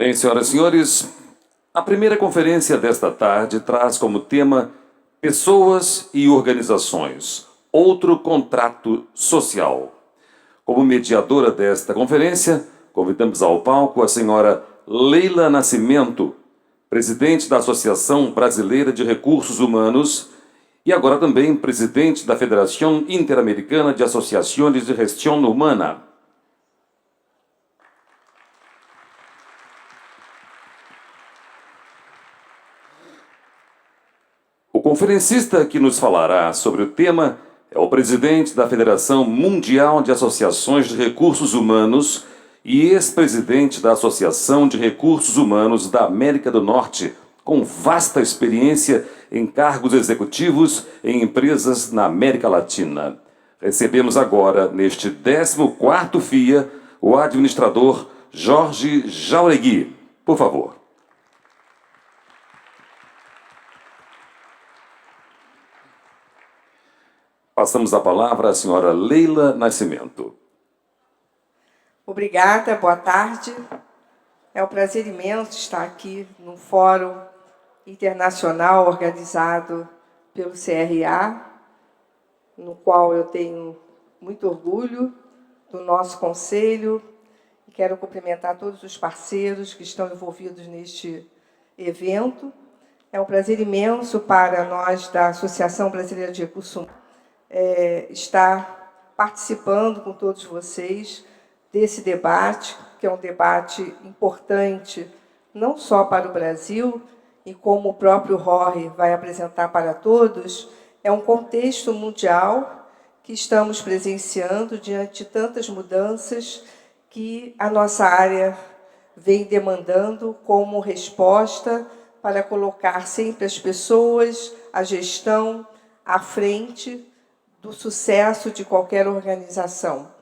Bem, senhoras e senhores, a primeira conferência desta tarde traz como tema Pessoas e Organizações, outro contrato social. Como mediadora desta conferência, convidamos ao palco a senhora Leila Nascimento, presidente da Associação Brasileira de Recursos Humanos e agora também presidente da Federação Interamericana de Associações de Gestão Humana. O conferencista que nos falará sobre o tema é o presidente da Federação Mundial de Associações de Recursos Humanos e ex-presidente da Associação de Recursos Humanos da América do Norte, com vasta experiência em cargos executivos em empresas na América Latina. Recebemos agora, neste 14º FIA, o administrador Jorge Jauregui. Por favor. Passamos a palavra à senhora Leila Nascimento. Obrigada, boa tarde. É um prazer imenso estar aqui no Fórum Internacional organizado pelo CRA, no qual eu tenho muito orgulho do nosso conselho. E quero cumprimentar todos os parceiros que estão envolvidos neste evento. É um prazer imenso para nós da Associação Brasileira de Recursos Humanos estar participando com todos vocês desse debate, que é um debate importante, não só para o Brasil, e como o próprio Jorge vai apresentar para todos, é um contexto mundial que estamos presenciando diante de tantas mudanças que a nossa área vem demandando como resposta para colocar sempre as pessoas, a gestão, à frente do sucesso de qualquer organização.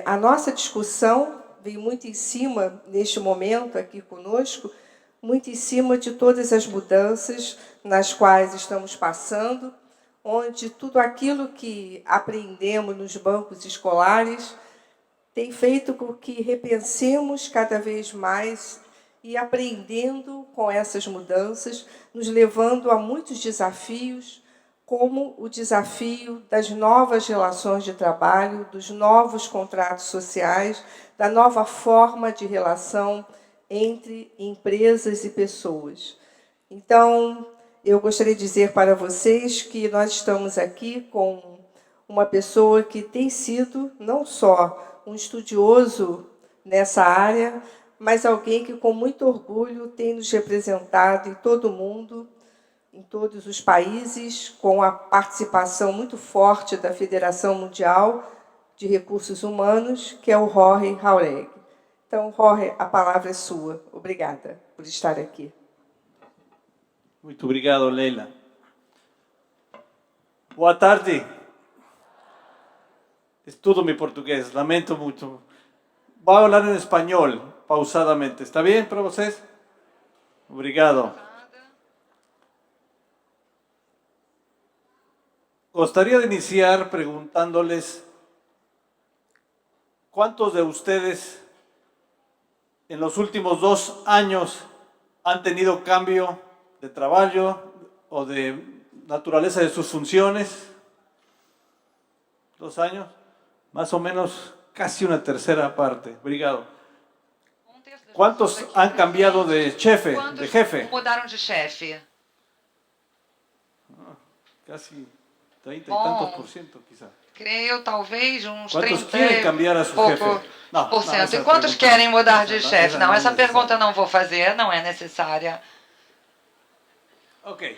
A nossa discussão vem muito em cima, neste momento aqui conosco, muito em cima de todas as mudanças nas quais estamos passando, onde tudo aquilo que aprendemos nos bancos escolares tem feito com que repensemos cada vez mais e aprendendo com essas mudanças, nos levando a muitos desafios, como o desafio das novas relações de trabalho, dos novos contratos sociais, da nova forma de relação entre empresas e pessoas. Então, eu gostaria de dizer para vocês que nós estamos aqui com uma pessoa que tem sido não só um estudioso nessa área, mas alguém que, com muito orgulho, tem nos representado em todo o mundo, em todos os países, com a participação muito forte da Federação Mundial de Recursos Humanos, que é o Jorge Jauregui. Então, Jorge, a palavra é sua. Obrigada por estar aqui. Muito obrigado, Leila. Boa tarde. Estudo mi português, lamento muito. Vou falar em espanhol, pausadamente. Está bem para vocês? Obrigado. Gostaria de iniciar preguntándoles ¿cuántos de ustedes en los últimos 2 años han tenido cambio de trabajo o de naturaleza de sus funciones? 2 años, más o menos casi una tercera parte. Obrigado. ¿Cuántos han cambiado de jefe? Mudaram de chefe? Casi 30 y tantos por ciento, quizá. Creio, talvez, uns Quantos 30 querem cambiar a sua jefe? Não, por cento. essa E quantos pergunta querem mudar de chefe? Não, essa é pergunta não vou fazer, não é necessária. Ok.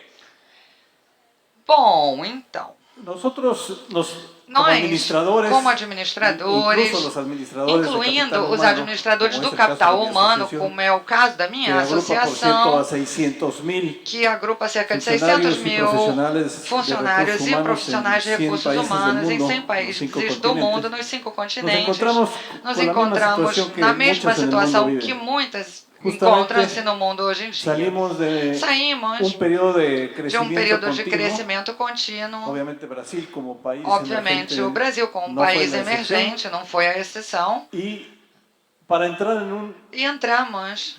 Bom, então, Nós, como administradores, incluindo os administradores do capital humano, como é o caso da minha associação, que agrupa cerca de 600 mil funcionários e profissionais de recursos humanos em 100 países do mundo, nos 5 continentes. Nos encontramos na mesma situação que muitas encontram-se no mundo hoje em dia. Saímos de um período de crescimento contínuo. Obviamente, o Brasil, como país emergente, não foi a exceção. E para entrar e entramos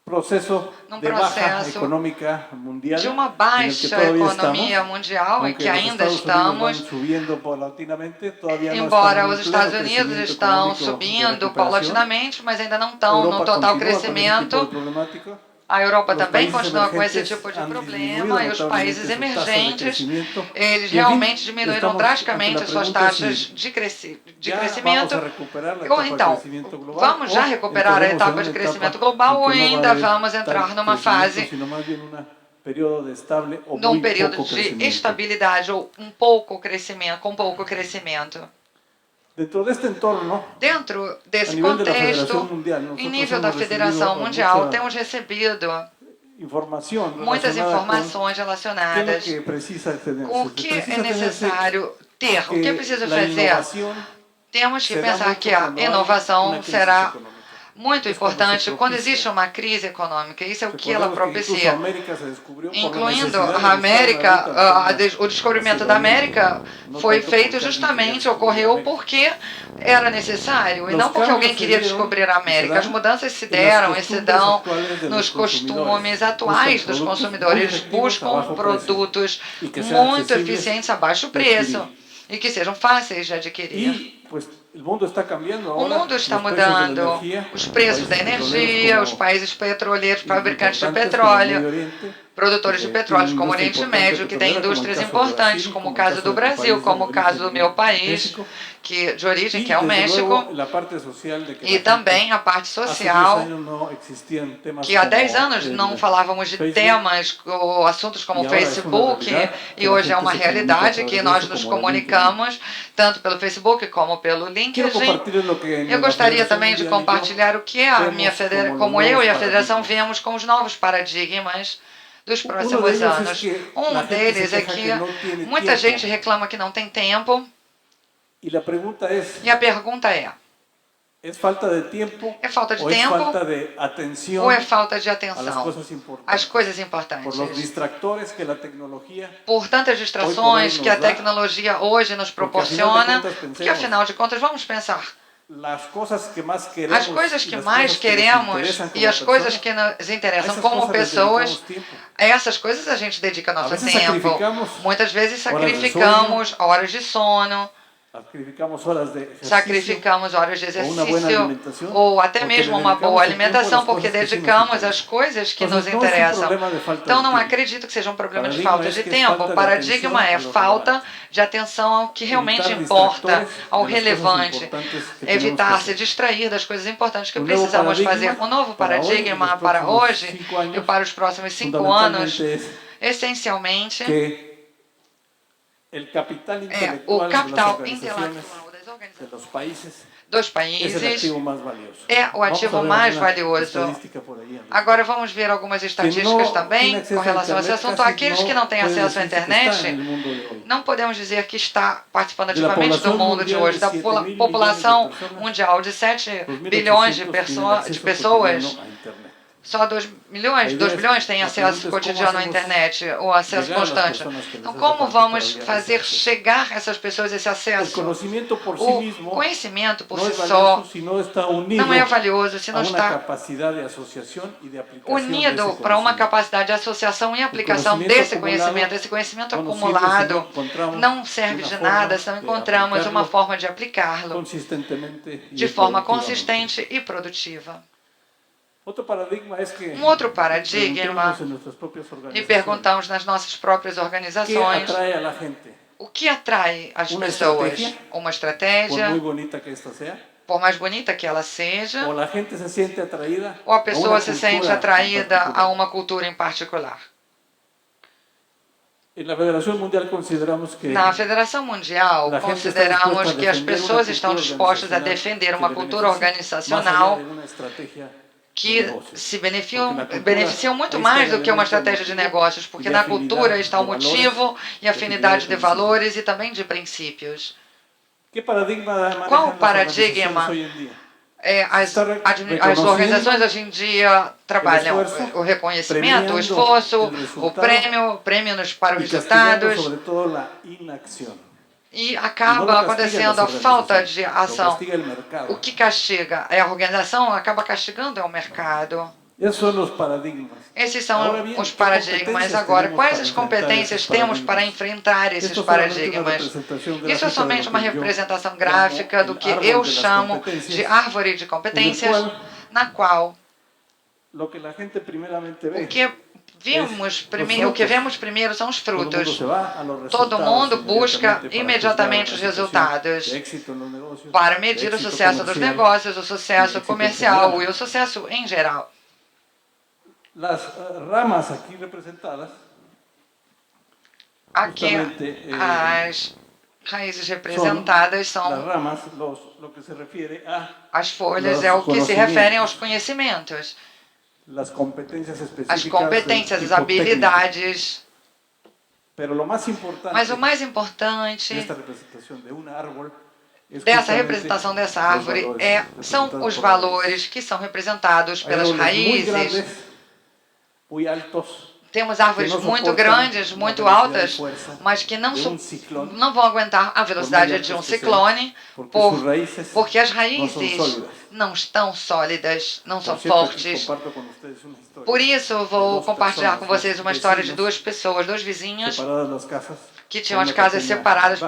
processo de baixa econômica mundial, de uma baixa economia mundial em que ainda estamos, embora os Estados Unidos estão subindo paulatinamente, mas ainda não estão no total crescimento. A Europa também continua com esse tipo de problema e os países emergentes, eles realmente diminuíram drasticamente as suas taxas de crescimento. Então, vamos já recuperar a etapa de crescimento global ou ainda vamos entrar numa fase, num período de estabilidade ou um pouco crescimento, com pouco crescimento? Dentro desse contexto, em nível da Federação Mundial, temos recebido muitas informações relacionadas com o que é necessário ter, o que é preciso fazer. Temos que pensar que a inovação será muito importante quando existe uma crise econômica. Isso é o que ela propicia. Incluindo a América, o descobrimento da América foi feito justamente, ocorreu porque era necessário e não porque alguém queria descobrir a América. As mudanças se deram e se dão nos costumes atuais dos consumidores. Eles buscam produtos muito eficientes a baixo preço e que sejam fáceis de adquirir. O mundo está mudando. Os preços da energia, os países petroleiros, fabricantes de petróleo, produtores de petróleo como o Oriente Médio, que tem indústrias importantes, como o caso do Brasil, como o caso do meu país, de origem, que é o México, e também a parte social, que há 10 anos não falávamos de temas ou assuntos como o Facebook, e hoje é uma realidade que nós nos comunicamos, tanto pelo Facebook como pelo LinkedIn. Eu gostaria também de compartilhar o que como eu e a Federação vemos com os novos paradigmas dos próximos anos. Um deles é que muita gente reclama que não tem tempo. E a pergunta é: é falta de tempo ou é falta de atenção às coisas importantes? Por tantas distrações que a tecnologia hoje nos proporciona, porque afinal de contas, vamos pensar. As coisas que mais queremos e as coisas que nos interessam como pessoas, essas coisas a gente dedica nosso tempo. Muitas vezes sacrificamos horas de sono, sacrificamos horas de exercício ou até mesmo uma boa alimentação porque dedicamos às coisas que nos interessam. Então não acredito que seja um problema de falta de tempo. O paradigma é falta de atenção ao que realmente importa, ao relevante, evitar se distrair das coisas importantes que precisamos fazer. O novo paradigma para hoje e para os próximos 5 anos, essencialmente, o capital intelectual das organizações dos países é o ativo mais valioso. Agora vamos ver algumas estatísticas também com relação a esse assunto. Aqueles que não têm acesso à internet, não podemos dizer que está participando ativamente do mundo de hoje. Da população mundial de 7 bilhões de pessoas, só 2 bilhões têm acesso cotidiano à internet, ou acesso constante. Então, como vamos fazer chegar essas pessoas esse acesso? O conhecimento por si só não é valioso se não está unido para uma capacidade de associação e aplicação desse conhecimento. Esse conhecimento acumulado não serve de nada se não encontramos uma forma de aplicá-lo de forma consistente e produtiva. Um outro paradigma, e perguntamos nas nossas próprias organizações, o que atrai as pessoas? Uma estratégia, por mais bonita que ela seja, ou a pessoa se sente atraída a uma cultura em particular? Na Federação Mundial, consideramos que as pessoas estão dispostas a defender uma cultura organizacional que se beneficiam muito mais do que uma estratégia de negócios, porque na cultura está o motivo e afinidade de valores e também de princípios. Qual o paradigma? As organizações hoje em dia trabalham o reconhecimento, o esforço, o prêmio para os resultados e acaba acontecendo a falta de ação. O que castiga é a organização, acaba castigando é o mercado. Esses são os paradigmas. Agora, quais as competências temos para enfrentar esses paradigmas? Isso é somente uma representação gráfica do que eu chamo de árvore de competências, na qual o que vemos primeiro são os frutos. Todo mundo busca imediatamente os resultados para medir o sucesso dos negócios, o sucesso comercial e o sucesso em geral. Las ramas aqui representadas, aqui as raízes representadas são as folhas, é o que se referem aos conhecimentos, as competências, as habilidades. Mas o mais importante dessa representação dessa árvore são os valores que são representados pelas raízes. Temos árvores muito grandes, muito altas, mas que não vão aguentar a velocidade de um ciclone, porque as raízes não estão sólidas, não são fortes. Por isso, eu vou compartilhar com vocês uma história de duas pessoas, dois vizinhos, que tinham as casas separadas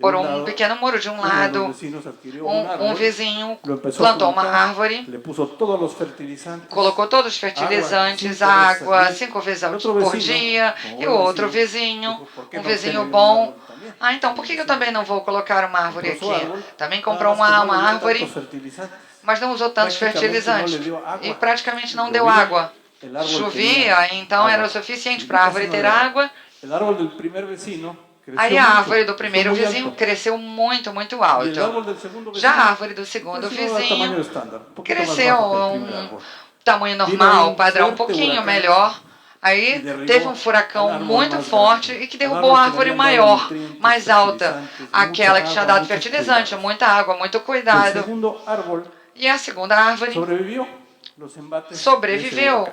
por um pequeno muro. De um lado, um vizinho plantou uma árvore, colocou todos os fertilizantes, água, 5 vezes por dia, e o outro vizinho, um vizinho bom, então por que eu também não vou colocar uma árvore aqui? Também comprou uma árvore, mas não usou tantos fertilizantes, e praticamente não deu água. Chovia, então era o suficiente para a árvore ter água. Aí a árvore do primeiro vizinho cresceu muito, muito alto. Já a árvore do segundo vizinho cresceu um tamanho normal, padrão um pouquinho melhor. Aí teve um furacão muito forte e que derrubou a árvore maior, mais alta, aquela que tinha dado fertilizante, muita água, muito cuidado. E a segunda árvore sobreviveu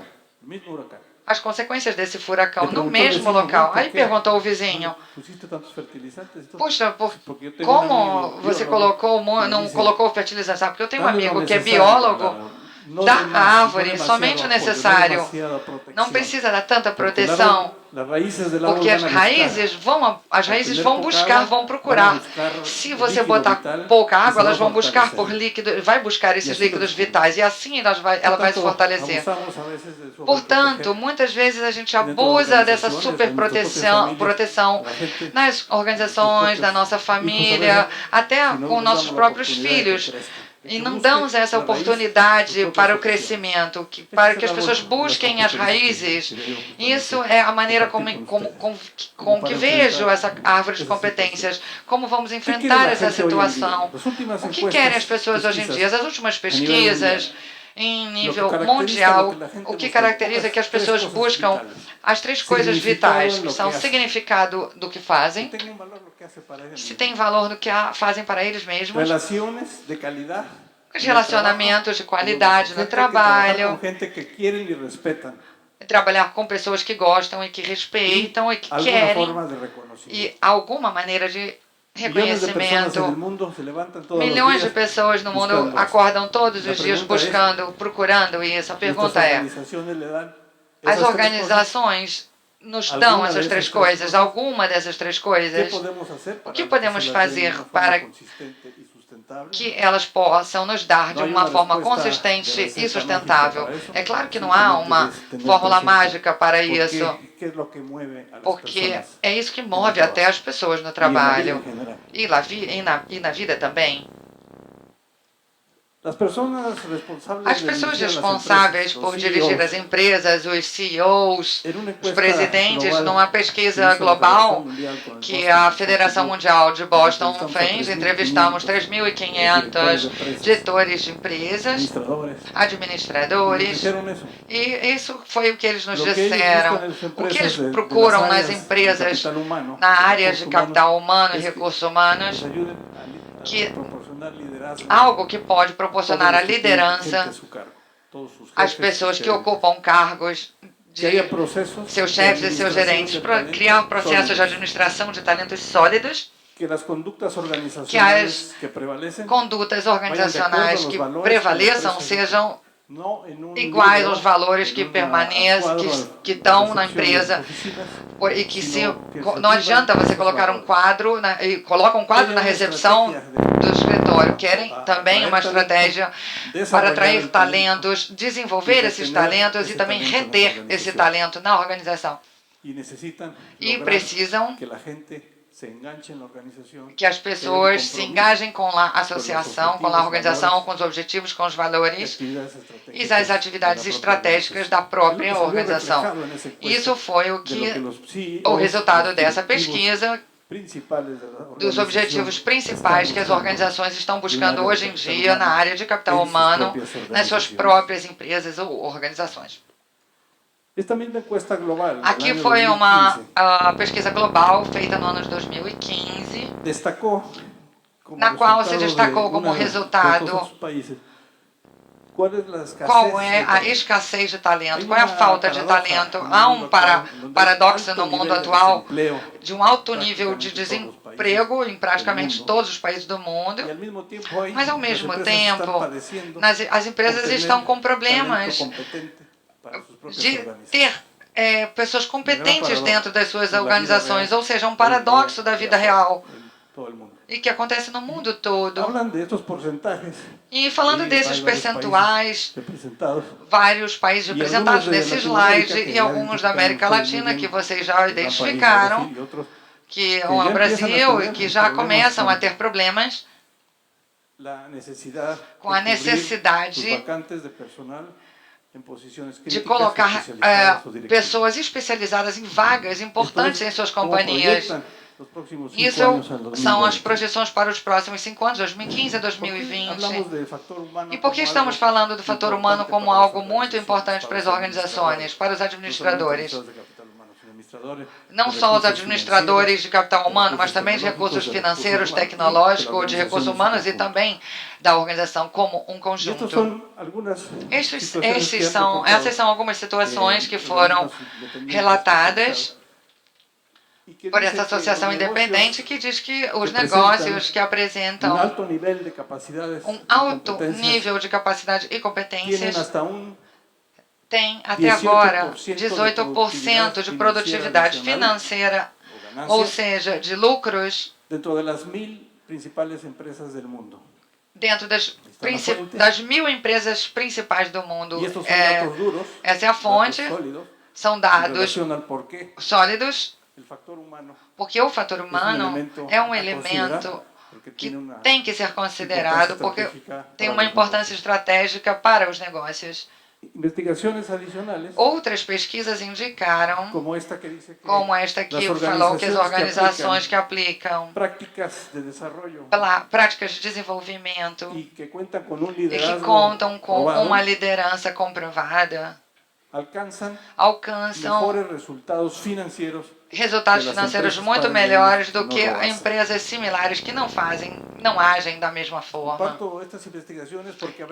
as consequências desse furacão no mesmo local. Aí perguntou o vizinho: puxa, como você não colocou fertilizante? Porque eu tenho um amigo que é biólogo, dá à árvore somente o necessário, não precisa dar tanta proteção, porque as raízes vão buscar, vão procurar. Se você botar pouca água, elas vão buscar por líquido, vai buscar esses líquidos vitais, e assim ela vai se fortalecer. Portanto, muitas vezes a gente abusa dessa superproteção nas organizações, da nossa família, até com nossos próprios filhos. E não damos essa oportunidade para o crescimento, para que as pessoas busquem as raízes. Isso é a maneira com que vejo essa árvore de competências. Como vamos enfrentar essa situação? O que querem as pessoas hoje em dia? As últimas pesquisas em nível mundial, o que caracteriza que as pessoas buscam as 3 coisas vitais, que são o significado do que fazem, se tem valor do que fazem para eles mesmos, os relacionamentos de qualidade no trabalho, trabalhar com pessoas que gostam e que respeitam e que querem, e alguma maneira de reconhecimento. Milhões de pessoas no mundo acordam todos os dias procurando isso. A pergunta é: as organizações nos dão essas 3 coisas, alguma dessas 3 coisas? O que podemos fazer para que elas possam nos dar de uma forma consistente e sustentável? É claro que não há uma fórmula mágica para isso, porque é isso que move até as pessoas no trabalho e na vida também. As pessoas responsáveis por dirigir as empresas, os CEOs, os presidentes, numa pesquisa global que a Federação Mundial de Boston fez, entrevistamos 3.500 diretores de empresas, administradores, e isso foi o que eles nos disseram. O que eles procuram nas empresas, na área de capital humano e recursos humanos, algo que pode proporcionar a liderança às pessoas que ocupam cargos de seus chefes e seus gerentes, para criar processos de administração de talentos sólidos, que as condutas organizacionais que prevaleçam sejam iguais aos valores que permanecem, que estão na empresa, e que não adianta você colocar um quadro, e coloca um quadro na recepção do escritório. Querem também uma estratégia para atrair talentos, desenvolver esses talentos e também reter esse talento na organização. E precisam que as pessoas se engajem com a associação, com a organização, com os objetivos, com os valores e as atividades estratégicas da própria organização. Isso foi o resultado dessa pesquisa, dos objetivos principais que as organizações estão buscando hoje em dia na área de capital humano, nas suas próprias empresas ou organizações. Aqui foi uma pesquisa global feita no ano de 2015, na qual se destacou como resultado qual é a escassez de talento, qual é a falta de talento. Há um paradoxo no mundo atual de um alto nível de desemprego em praticamente todos os países do mundo, mas ao mesmo tempo as empresas estão com problemas de ter pessoas competentes dentro das suas organizações, ou seja, um paradoxo da vida real e que acontece no mundo todo. E falando desses percentuais, vários países representados nesse slide e alguns da América Latina que vocês já identificaram, que é o Brasil e que já começam a ter problemas com a necessidade de colocar pessoas especializadas em vagas importantes em suas companhias. Isso são as projeções para os próximos 5 anos, 2015 a 2020. E por que estamos falando do fator humano como algo muito importante para as organizações, para os administradores? Não só os administradores de capital humano, mas também de recursos financeiros, tecnológicos, de recursos humanos e também da organização como um conjunto. Essas são algumas situações que foram relatadas por essa associação independente que diz que os negócios que apresentam um alto nível de capacidade e competências têm até agora 18% de produtividade financeira, ou seja, de lucros dentro das 1000 empresas principais do mundo. Essa é a fonte, são dados sólidos, porque o fator humano é um elemento que tem que ser considerado, porque tem uma importância estratégica para os negócios. Outras pesquisas indicaram, como esta que falou, que as organizações que aplicam práticas de desenvolvimento e que contam com uma liderança comprovada alcançam resultados financeiros muito melhores do que empresas similares que não agem da mesma forma.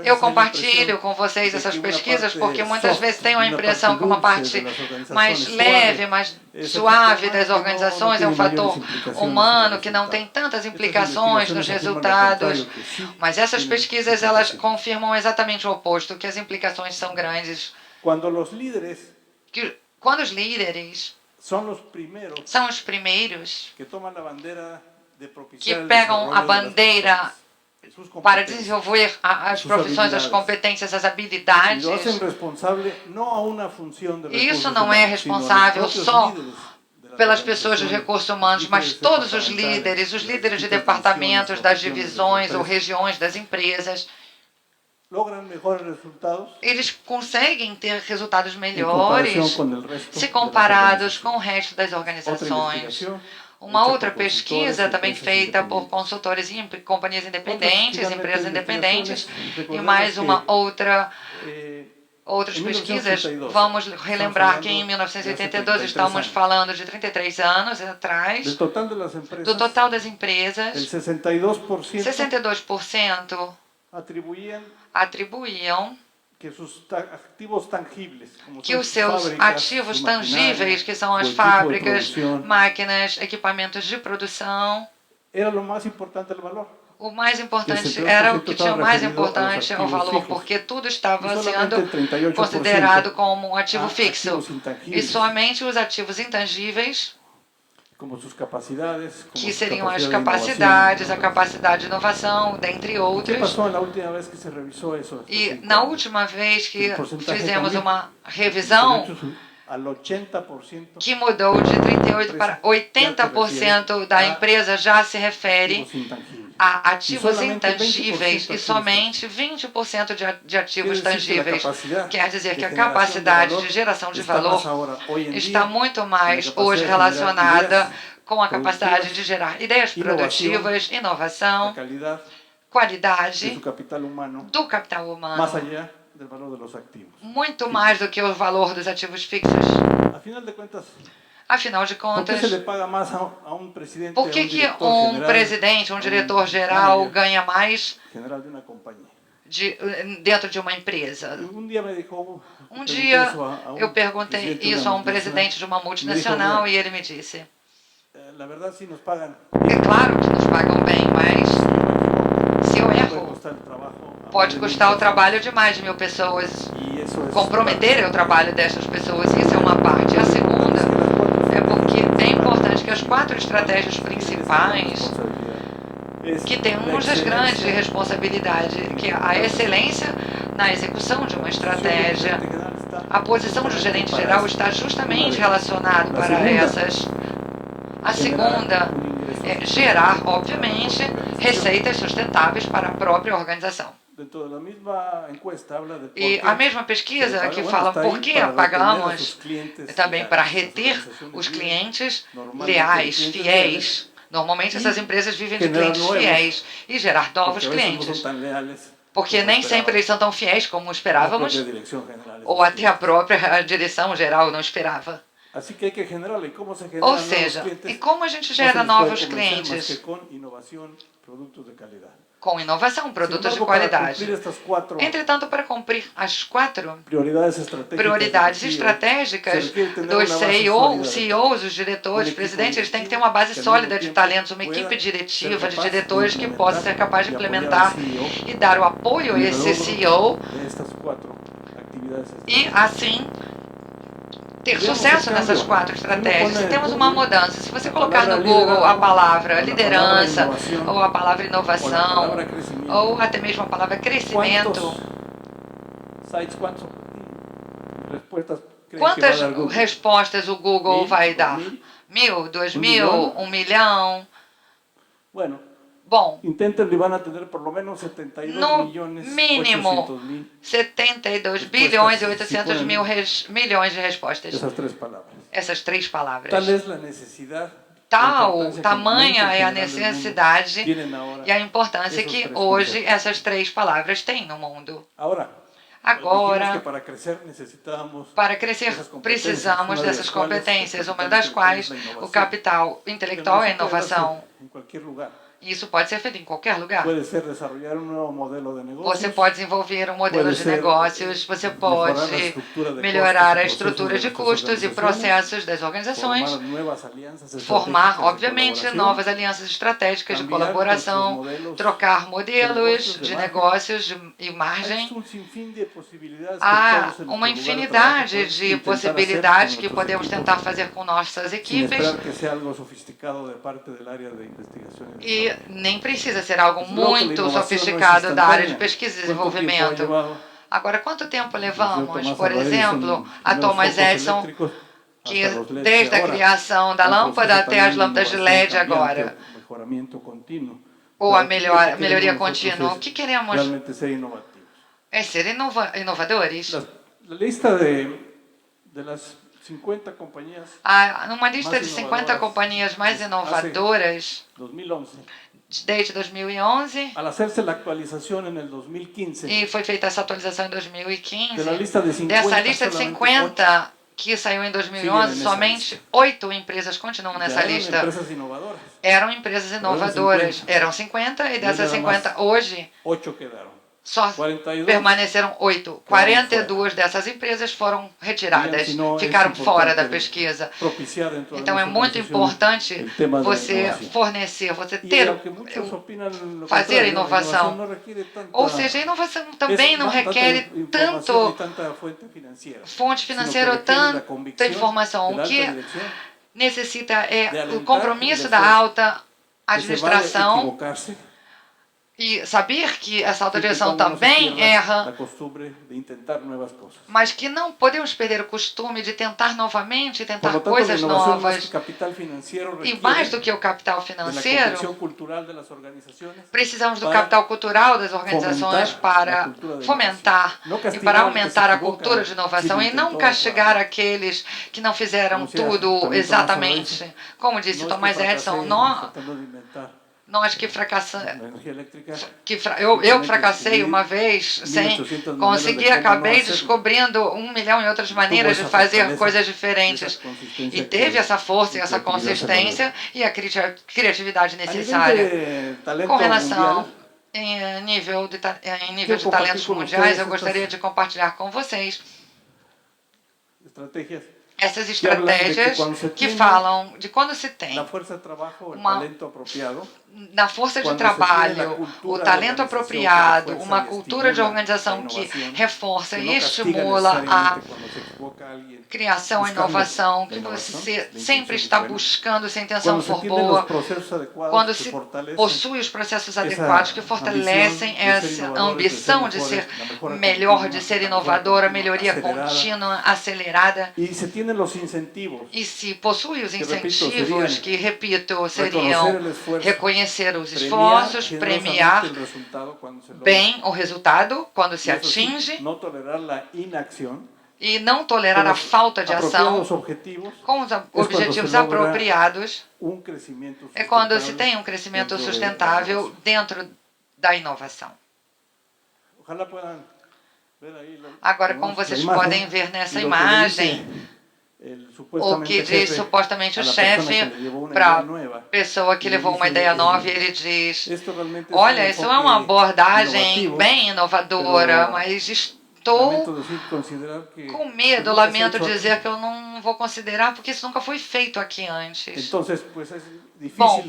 Eu compartilho com vocês essas pesquisas porque muitas vezes tenho a impressão que uma parte mais leve, mais suave das organizações é um fator humano que não tem tantas implicações nos resultados, mas essas pesquisas elas confirmam exatamente o oposto, que as implicações são grandes. Quando os líderes são os primeiros que pegam a bandeira para desenvolver as profissões, as competências, as habilidades. Isso não é responsável só pelas pessoas de recursos humanos, mas todos os líderes de departamentos, das divisões ou regiões das empresas, eles conseguem ter resultados melhores se comparados com o resto das organizações. Uma outra pesquisa também feita por consultores e companhias independentes, empresas independentes, e mais outras pesquisas. Vamos relembrar que em 1982 estamos falando de 33 anos atrás. Do total das empresas, 62% atribuíam que os seus ativos tangíveis, que são as fábricas, máquinas, equipamentos de produção, era lo más importante el valor. O mais importante era o que tinha mais importante é o valor, porque tudo estava sendo considerado como um ativo fixo. E somente os ativos intangíveis, que seriam as capacidades, a capacidade de inovação, dentre outros. E na última vez que fizemos uma revisão, que mudou de 38% para 80% da empresa já se refere a ativos intangíveis e somente 20% de ativos tangíveis. Quer dizer que a capacidade de geração de valor está muito mais hoje relacionada com a capacidade de gerar ideias produtivas, inovação, qualidade do capital humano, muito mais do que o valor dos ativos fixos. Afinal de contas, por que um presidente, um diretor-geral ganha mais dentro de uma empresa? Um dia eu perguntei isso a um presidente de uma multinacional e ele me disse: é claro que nos pagam bem, mas se eu erro, pode custar o trabalho de mais de 1000 pessoas, comprometer o trabalho dessas pessoas. Isso é uma parte. A segunda é porque é importante que as 4 estratégias principais, que temos as grandes responsabilidades, que a excelência na execução de uma estratégia, a posição do gerente geral está justamente relacionado para essas. A segunda é gerar, obviamente, receitas sustentáveis para a própria organização. E a mesma pesquisa que fala por que pagamos também para reter os clientes leais, fiéis. Normalmente essas empresas vivem de clientes fiéis e gerar novos clientes. Porque nem sempre eles são tão fiéis como esperávamos, ou até a própria direção geral não esperava. Ou seja, e como a gente gera novos clientes? Com inovação, produtos de qualidade. Entretanto, para cumprir as 4 prioridades estratégicas dos CEOs, os diretores, os presidentes, eles têm que ter uma base sólida de talentos, uma equipe diretiva de diretores que possa ser capaz de implementar e dar o apoio a esse CEO e, assim, ter sucesso nessas 4 estratégias. Se temos uma mudança, se você colocar no Google a palavra liderança, ou a palavra inovação, ou até mesmo a palavra crescimento, quantas respostas o Google vai dar? 1000, 2000, 1 milhão? Bom, no mínimo 72 bilhões e 800 milhões de respostas. Essas 3 palavras. Tamanha é a necessidade e a importância que hoje essas 3 palavras têm no mundo. Agora, para crescer, precisamos dessas competências, uma das quais o capital intelectual é a inovação. Isso pode ser feito em qualquer lugar. Você pode desenvolver um modelo de negócios, você pode melhorar a estrutura de custos e processos das organizações, formar, obviamente, novas alianças estratégicas de colaboração, trocar modelos de negócios e margem. Há uma infinidade de possibilidades que podemos tentar fazer com nossas equipes. E nem precisa ser algo muito sofisticado da área de pesquisa e desenvolvimento. Agora, quanto tempo levamos, por exemplo, a Thomas Edison, que desde a criação da lâmpada até as lâmpadas de LED agora, ou a melhoria contínua? O que queremos? É ser inovadores. Numa lista de 50 companhias mais inovadoras, desde 2011, e foi feita essa atualização em 2015, dessa lista de 50 que saiu em 2011, somente 8 empresas continuam nessa lista. Eram empresas inovadoras. Eram 50 e dessas 50 hoje, só 42 permaneceram 8. 42 dessas empresas foram retiradas, ficaram fora da pesquisa. Então é muito importante você fornecer, você ter, fazer a inovação. Ou seja, a inovação também não requer tanto fonte financeira ou tanta informação. O que necessita é o compromisso da alta administração e saber que essa alta direção também erra, mas que não podemos perder o costume de tentar novamente, tentar coisas novas. E mais do que o capital financeiro, precisamos do capital cultural das organizações para fomentar e para aumentar a cultura de inovação e não castigar aqueles que não fizeram tudo exatamente. Como disse Thomas Edison, nós que fracassamos, eu fracassei uma vez sem conseguir, acabei descobrindo 1 milhão e outras maneiras de fazer coisas diferentes. E teve essa força e essa consistência e a criatividade necessária. Com relação em nível de talentos mundiais, eu gostaria de compartilhar com vocês essas estratégias que falam de quando se tem na força de trabalho, o talento apropriado, uma cultura de organização que reforça e estimula a criação, a inovação, que você sempre está buscando se a intenção for boa, quando se possui os processos adequados que fortalecem essa ambição de ser melhor, de ser inovadora, melhoria contínua, acelerada, e se possui os incentivos que, repito, seriam reconhecer os esforços, premiar bem o resultado quando se atinge e não tolerar a falta de ação com os objetivos apropriados, é quando se tem um crescimento sustentável dentro da inovação. Agora, como vocês podem ver nessa imagem, o que diz supostamente o chefe para a pessoa que levou uma ideia nova, e ele diz: olha, isso é uma abordagem bem inovadora, mas estou com medo, lamento dizer que eu não vou considerar, porque isso nunca foi feito aqui antes. Bom,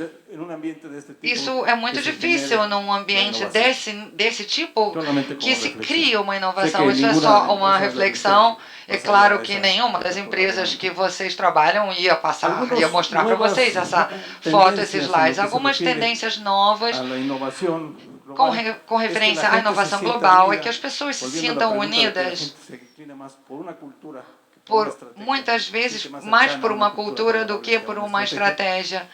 isso é muito difícil num ambiente desse tipo, que se cria uma inovação. Isso é só uma reflexão. É claro que nenhuma das empresas que vocês trabalham ia mostrar para vocês essa foto, esses slides. Algumas tendências novas com referência à inovação global é que as pessoas se sintam unidas muitas vezes mais por uma cultura do que por uma estratégia.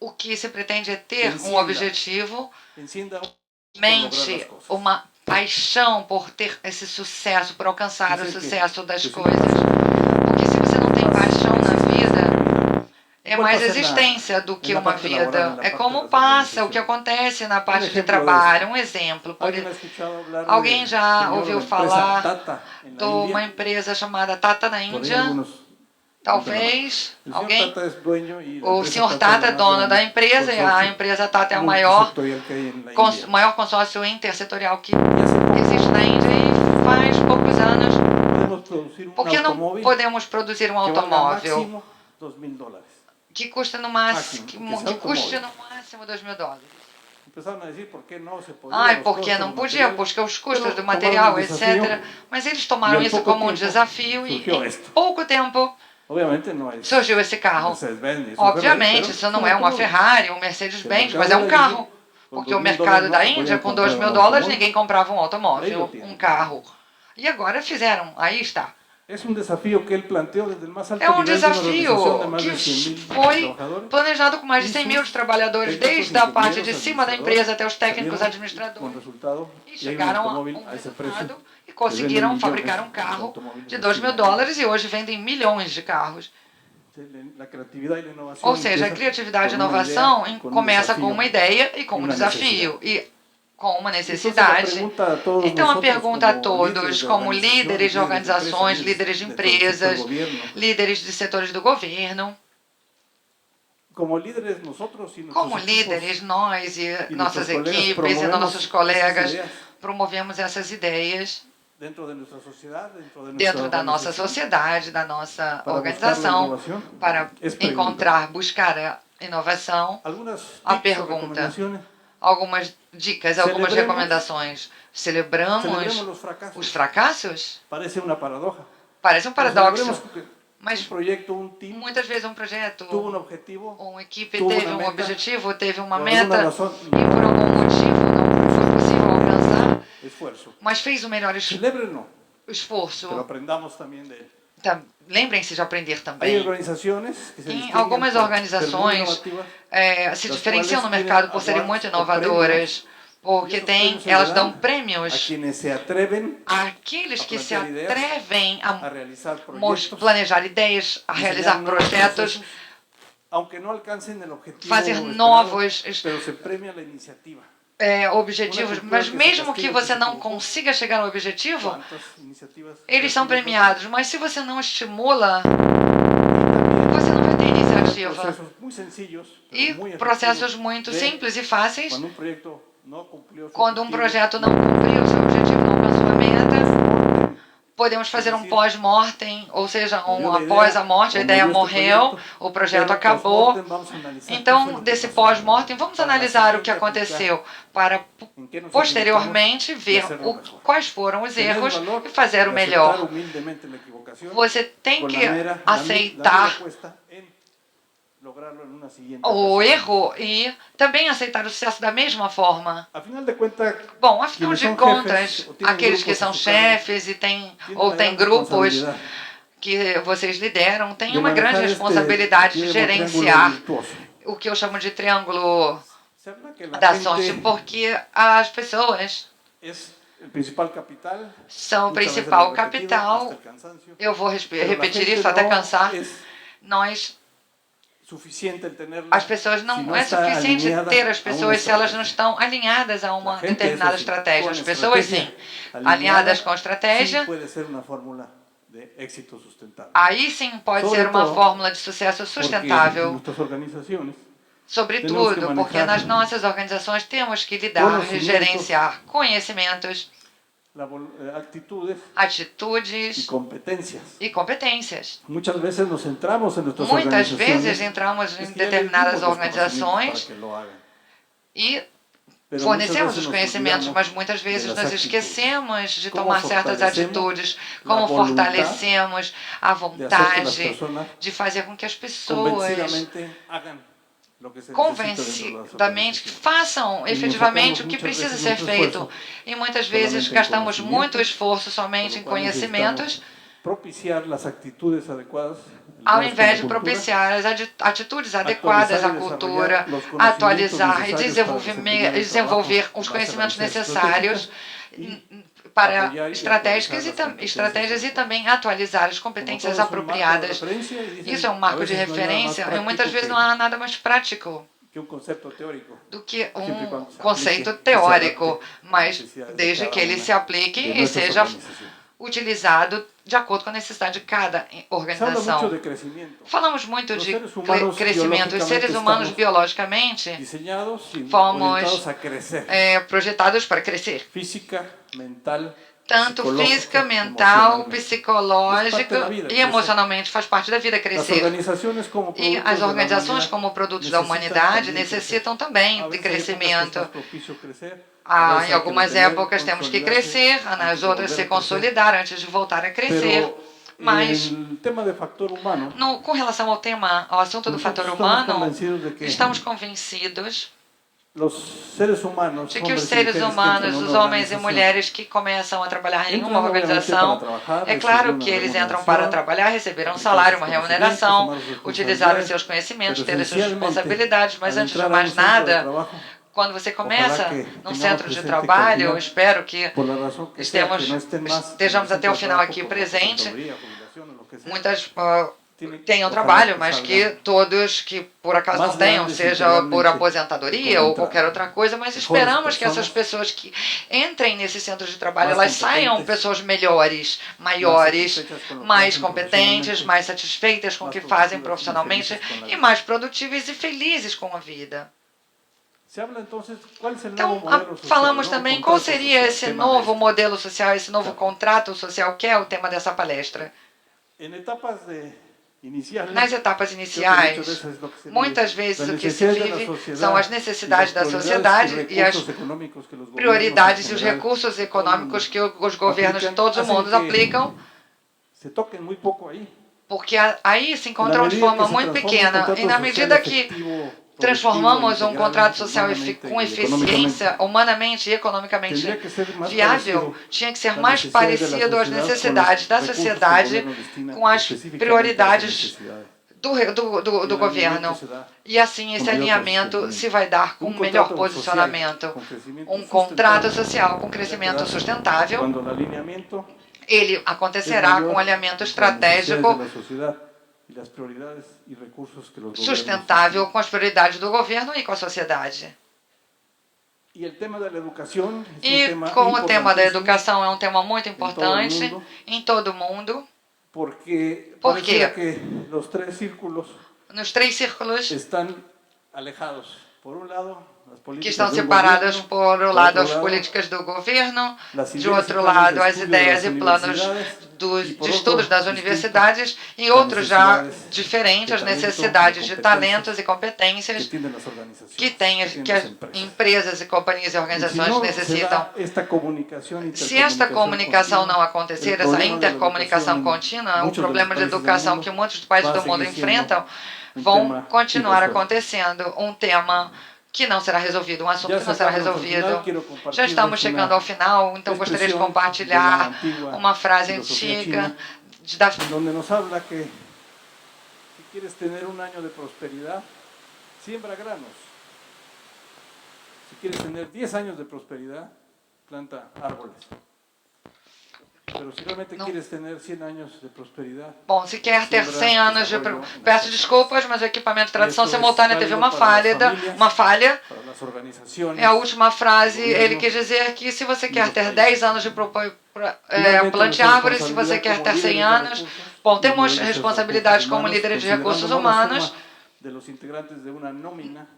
O que se pretende é ter um objetivo, uma paixão por ter esse sucesso, por alcançar o sucesso das coisas. Porque se você não tem paixão na vida, é mais existência do que uma vida. É como passa, o que acontece na parte de trabalho. Um exemplo. Alguém já ouviu falar de uma empresa chamada Tata na Índia? Talvez alguém. O senhor Tata é dono da empresa e a empresa Tata é o maior consórcio intersetorial que existe na Índia, e faz poucos anos. Por que não podemos produzir um automóvel que custa no máximo, que custe no máximo $2.000? Porque não podia, porque os custos do material, etc. Mas eles tomaram isso como um desafio e em pouco tempo surgiu esse carro. Obviamente, isso não é uma Ferrari, um Mercedes-Benz, mas é um carro. Porque o mercado da Índia, com $2.000, ninguém comprava um automóvel, um carro. E agora fizeram, aí está. É um desafio que foi planejado com mais de 100 mil trabalhadores, desde a parte de cima da empresa até os técnicos administradores. E chegaram a um resultado e conseguiram fabricar um carro de $2.000 e hoje vendem milhões de carros. Ou seja, a criatividade e a inovação começa com uma ideia e com um desafio. E com uma necessidade. Então, a pergunta a todos, como líderes de organizações, líderes de empresas, líderes de setores do governo, Como líderes, nós e nossas equipes e nossos colegas promovemos essas ideias dentro da nossa sociedade, da nossa organização, para buscar a inovação. A pergunta, algumas dicas, algumas recomendações. Celebramos os fracassos? Parece um paradoxo. Mas muitas vezes um projeto, uma equipe teve um objetivo, teve uma meta, e por algum motivo não foi possível alcançar, mas fez o melhor esforço. Lembrem-se de aprender também. Em algumas organizações se diferenciam no mercado por serem muito inovadoras, porque elas dão prêmios àqueles que se atrevem a planejar ideias, a realizar projetos, fazer novos objetivos, mas mesmo que você não consiga chegar ao objetivo, eles são premiados. Mas se você não estimula, você não vai ter iniciativa. E processos muito simples e fáceis. Quando um projeto não cumpriu o seu objetivo, não alcançou a meta, podemos fazer um pós-mortem, ou seja, um após a morte, a ideia morreu, o projeto acabou. Então, desse pós-mortem, vamos analisar o que aconteceu para posteriormente ver quais foram os erros e fazer o melhor. Você tem que aceitar o erro e também aceitar o sucesso da mesma forma. Bom, afinal de contas, aqueles que são chefes e têm grupos que vocês lideram têm uma grande responsabilidade de gerenciar o que eu chamo de triângulo da sorte, porque as pessoas são o principal capital. Eu vou repetir isso até cansar. As pessoas não é suficiente ter as pessoas se elas não estão alinhadas a uma determinada estratégia. As pessoas, sim, alinhadas com a estratégia, aí sim pode ser uma fórmula de sucesso sustentável. Sobretudo, porque nas nossas organizações temos que lidar e gerenciar conhecimentos, atitudes e competências. Muitas vezes entramos em determinadas organizações e fornecemos os conhecimentos, mas muitas vezes nos esquecemos de tomar certas atitudes, como fortalecemos a vontade de fazer com que as pessoas convencidamente façam efetivamente o que precisa ser feito. E muitas vezes gastamos muito esforço somente em conhecimentos, ao invés de propiciar as atitudes adequadas à cultura, atualizar e desenvolver os conhecimentos necessários para estratégias e também atualizar as competências apropriadas. Isso é um marco de referência e muitas vezes não há nada mais prático do que um conceito teórico, mas desde que ele se aplique e seja utilizado de acordo com a necessidade de cada organização. Falamos muito de crescimento. Os seres humanos, biologicamente, fomos projetados para crescer. Tanto física, mental, psicológica e emocionalmente. Faz parte da vida crescer. E as organizações, como produtos da humanidade, necessitam também de crescimento. Em algumas épocas temos que crescer, nas outras se consolidar antes de voltar a crescer. Mas, com relação ao assunto do fator humano, estamos convencidos de que os seres humanos, os homens e mulheres que começam a trabalhar em uma organização, é claro que eles entram para trabalhar, receber um salário, uma remuneração, utilizar os seus conhecimentos, ter as suas responsabilidades, mas antes de mais nada, quando você começa num centro de trabalho, eu espero que estejamos até o final aqui presente. Muitas tenham trabalho, mas que todos que por acaso não tenham, seja por aposentadoria ou qualquer outra coisa, mas esperamos que essas pessoas que entrem nesse centro de trabalho, elas saiam pessoas melhores, maiores, mais competentes, mais satisfeitas com o que fazem profissionalmente e mais produtivas e felizes com a vida. Então, falamos também qual seria esse novo modelo social, esse novo contrato social, que é o tema dessa palestra. Nas etapas iniciais, muitas vezes o que se vive são as necessidades da sociedade e as prioridades e os recursos econômicos que os governos de todo o mundo aplicam, porque aí se encontram de forma muito pequena. E na medida que transformamos um contrato social com eficiência, humanamente e economicamente viável, tinha que ser mais parecido às necessidades da sociedade com as prioridades do governo. E assim esse alinhamento se vai dar com um melhor posicionamento. Um contrato social com crescimento sustentável, ele acontecerá com um alinhamento estratégico sustentável com as prioridades do governo e com a sociedade. E com o tema da educação é um tema muito importante em todo o mundo, porque nos três círculos que estão separadas, por um lado, as políticas do governo, de outro lado, as ideias e planos de estudos das universidades, e outro já diferente, as necessidades de talentos e competências que as empresas e companhias e organizações necessitam. Se esta comunicação não acontecer, essa intercomunicação contínua, o problema de educação que muitos países do mundo enfrentam, vão continuar acontecendo. Um tema que não será resolvido, um assunto que não será resolvido. Já estamos chegando ao final, então gostaria de compartilhar uma frase antiga onde nos habla que se quieres ter um ano de prosperidade, siembra granos. Se quieres ter 10 anos de prosperidade, planta árboles. Bom, se quer ter 100 anos de... Peço desculpas, mas o equipamento de tradução simultânea teve uma falha. É a última frase. Ele quis dizer que se você quer ter 10 anos de plante árvores, se você quer ter 100 anos... Bom, temos responsabilidades como líderes de recursos humanos.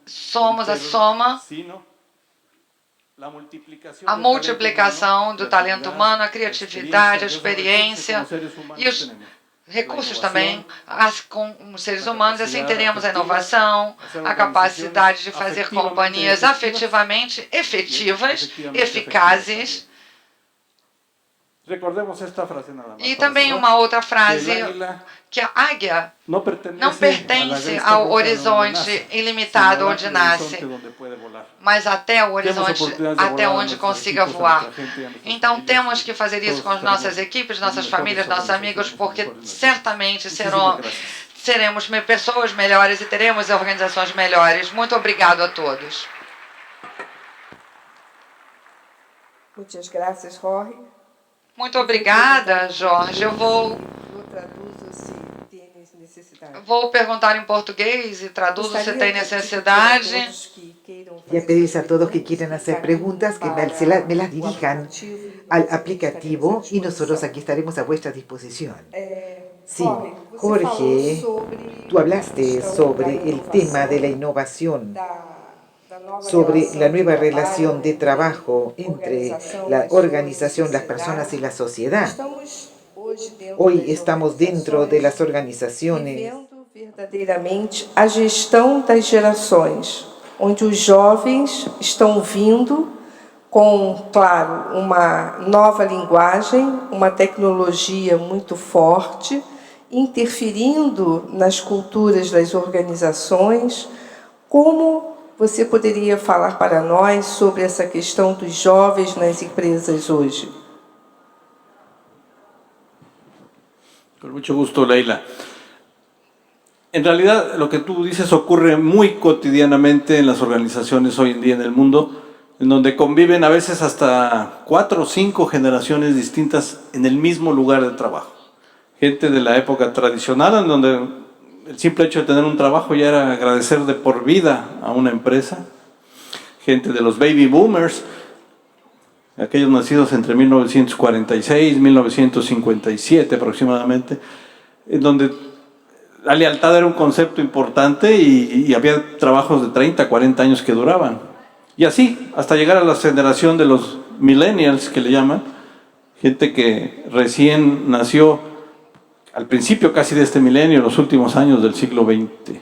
Somos a soma... A multiplicação do talento humano, a criatividade, a experiência e os recursos também com os seres humanos. Assim teremos a inovação, a capacidade de fazer companhias afetivamente efetivas, eficazes. E também uma outra frase, que a águia não pertence ao horizonte ilimitado onde nasce, mas até o horizonte, até onde consiga voar. Então temos que fazer isso com as nossas equipes, nossas famílias, nossos amigos, porque certamente seremos pessoas melhores e teremos organizações melhores. Muito obrigado a todos. Muitas graças, Jorge. Muito obrigada, Jorge. Eu vou perguntar em português e traduzo se tem necessidade. Y a pedirles a todos que quieren hacer preguntas que me las dirijan al aplicativo y nosotros aquí estaremos a vuestra disposición. Sí, Jorge, tú hablaste sobre el tema de la innovación, sobre la nueva relación de trabajo entre la organización, las personas y la sociedad. Hoy estamos dentro de las organizaciones. Verdadeiramente a gestão das gerações, onde os jovens estão vindo com, claro, uma nova linguagem, uma tecnologia muito forte, interferindo nas culturas das organizações. Como você poderia falar para nós sobre essa questão dos jovens nas empresas hoje? Con mucho gusto, Leila. En realidad, lo que tú dices ocurre muy cotidianamente en las organizaciones hoy en día en el mundo, en donde conviven a veces hasta 4 o 5 generaciones distintas en el mismo lugar de trabajo. gente de la época tradicional, en donde el simple hecho de tener un trabajo ya era agradecer de por vida a una empresa, gente de los baby boomers, aquellos nacidos entre 1946 y 1957 aproximadamente, en donde la lealtad era un concepto importante y había trabajos de 30, 40 años que duraban. Y así, hasta llegar a la generación de los millennials, que le llaman, gente que recién nació al principio casi de este milenio, en los últimos años del siglo XX.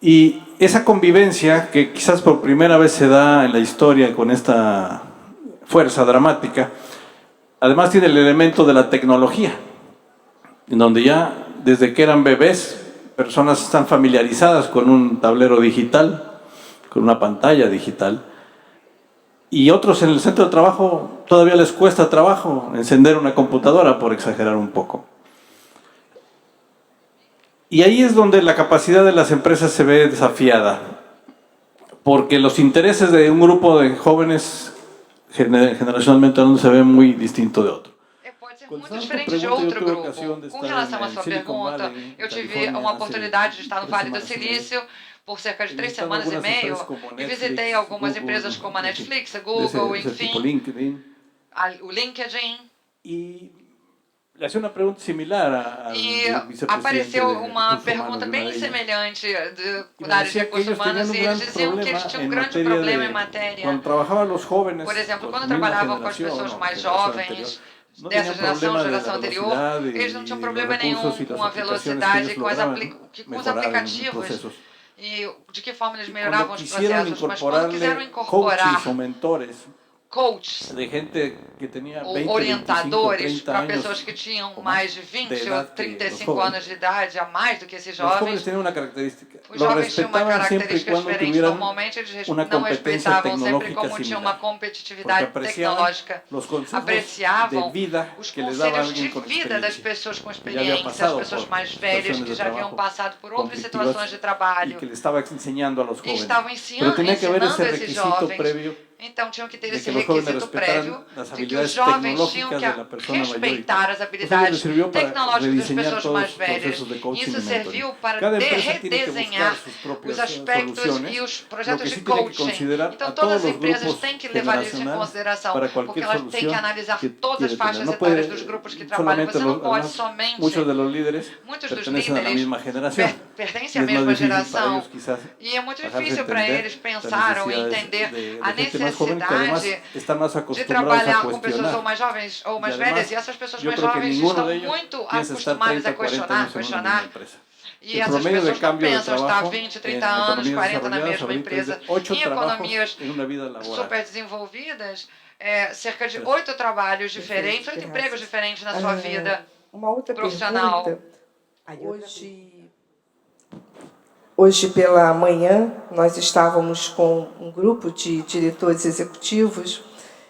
Y esa convivencia, que quizás por primera vez se da en la historia con esta fuerza dramática, además tiene el elemento de la tecnología, en donde ya desde que eran bebés, personas están familiarizadas con un tablero digital, con una pantalla digital, y otros en el centro de trabajo todavía les cuesta trabajo encender una computadora, por exagerar un poco. Y ahí es donde la capacidad de las empresas se ve desafiada, porque los intereses de un grupo de jóvenes generacionalmente no se ven muy distinto de otro. Pode ser muito diferente de outro grupo. Com relação à sua pergunta, eu tive uma oportunidade de estar no Vale do Silício por cerca de 3 semanas e meio e visitei algumas empresas como a Netflix, a Google, enfim, o LinkedIn. E le hacía uma pergunta similar ao vice-presidente. Apareceu uma pergunta bem semelhante da área de recursos humanos e eles diziam que eles tinham um grande problema em matéria. Por exemplo, quando trabalhavam com as pessoas mais jovens, dessa geração anterior, eles não tinham problema nenhum com a velocidade, com os aplicativos e de que forma eles melhoravam os processos, mas quando quiseram incorporar coaches de gente que tenía 20, orientadores 25, 30 para años, pessoas que tinham mais de 20 ou 35 anos de idade, a mais do que esses jovens. Os jovens tinham uma característica diferente. Normalmente eles não respeitavam sempre como tinham uma competitividade tecnológica. Apreciavam os conselhos de vida das pessoas com experiência, as pessoas mais velhas que já haviam passado por outras situações de trabalho. E estavam ensinando esses jovens. Então, tinham que ter esse requisito prévio de que os jovens tinham que respeitar as habilidades tecnológicas das pessoas mais velhas. Isso serviu para redesenhar os aspectos e os projetos de coaching. Então, todas as empresas têm que levar isso em consideração, porque elas têm que analisar todas as faixas etárias dos grupos que trabalham. Você não pode somente... Muitos dos líderes pertencem à mesma geração e é muito difícil para eles pensar ou entender a necessidade de trabalhar com pessoas ou mais jovens ou mais velhas, e essas pessoas mais jovens estão muito acostumadas a questionar. E essas pessoas não pensam estar 20, 30 anos, 40 na mesma empresa. Em economias super desenvolvidas, cerca de 8 trabalhos diferentes, 8 empregos diferentes na sua vida profissional. Hoje pela manhã, nós estávamos com um grupo de diretores executivos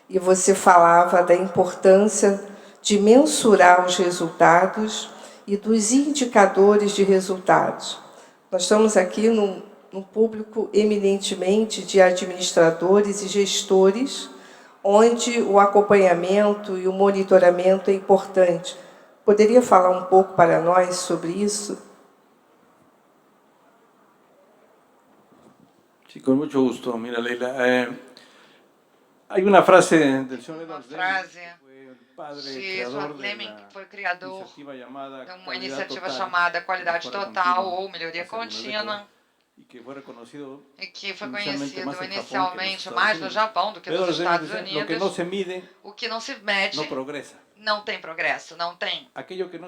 e você falava da importância de mensurar os resultados e dos indicadores de resultados. Nós estamos aqui num público eminentemente de administradores e gestores, onde o acompanhamento e o monitoramento é importante. Poderia falar um pouco para nós sobre isso? Sí, con mucho gusto. Mira, Leila, hay una frase del señor Edward Fleming, que foi criador de uma iniciativa chamada Qualidade Total ou Melhoria Contínua, e que foi conhecido inicialmente mais no Japão do que nos Estados Unidos. O que não se mede não tem progresso, não tem. Aquilo que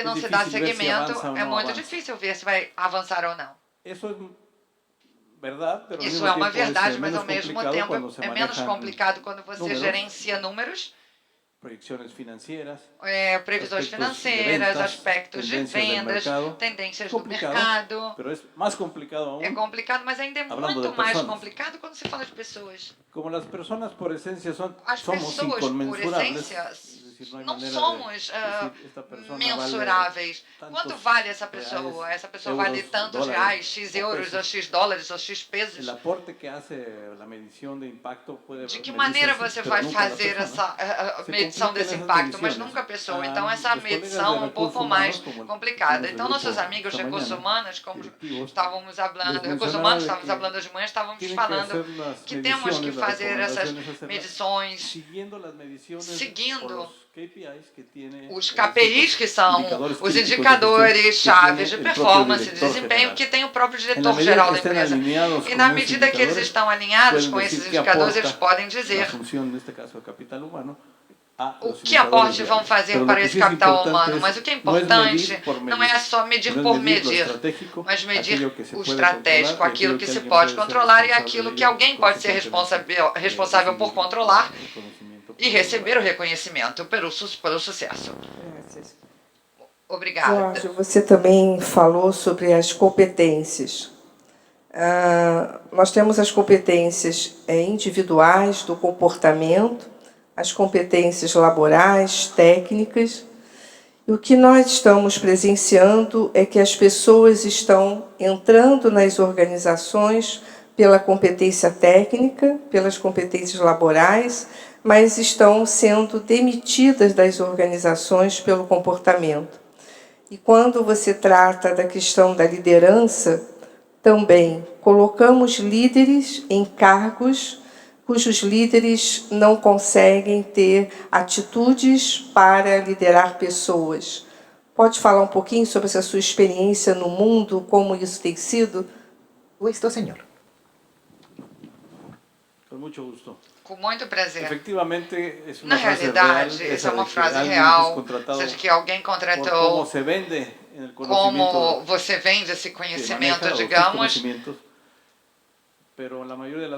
não se dá seguimento é muito difícil ver se vai avançar ou não. Isso é uma verdade, mas ao mesmo tempo é menos complicado quando você gerencia números, previsões financeiras, aspectos de vendas, tendências do mercado. É complicado, mas ainda é muito mais complicado quando se fala de pessoas. As pessoas, por essência, não somos mensuráveis. Quanto vale essa pessoa? Essa pessoa vale tantos reais, X euros, ou X dólares, ou X pesos? De que maneira você vai fazer essa medição desse impacto, mas nunca a pessoa? Então, essa medição é um pouco mais complicada. Então, nossos amigos recursos humanos, como estávamos falando hoje de manhã, estávamos falando que temos que fazer essas medições seguindo os KPIs, que são os indicadores chaves de performance, de desempenho, que tem o próprio diretor-geral da empresa. E na medida que eles estão alinhados com esses indicadores, eles podem dizer o que aporte vão fazer para esse capital humano. Mas o que é importante não é só medir por medir, mas medir o estratégico, aquilo que se pode controlar e aquilo que alguém pode ser responsável por controlar e receber o reconhecimento pelo sucesso. Obrigada. Jorge, você também falou sobre as competências. Nós temos as competências individuais do comportamento, as competências laborais, técnicas. E o que nós estamos presenciando é que as pessoas estão entrando nas organizações pela competência técnica, pelas competências laborais, mas estão sendo demitidas das organizações pelo comportamento. E quando você trata da questão da liderança, também colocamos líderes em cargos cujos líderes não conseguem ter atitudes para liderar pessoas. Pode falar um pouquinho sobre essa sua experiência no mundo, como isso tem sido? Isto, senhor. Com muito gosto. Com muito prazer. Efectivamente, na realidade, essa é uma frase real, ou seja, que alguém contratou como você vende esse conhecimento, digamos,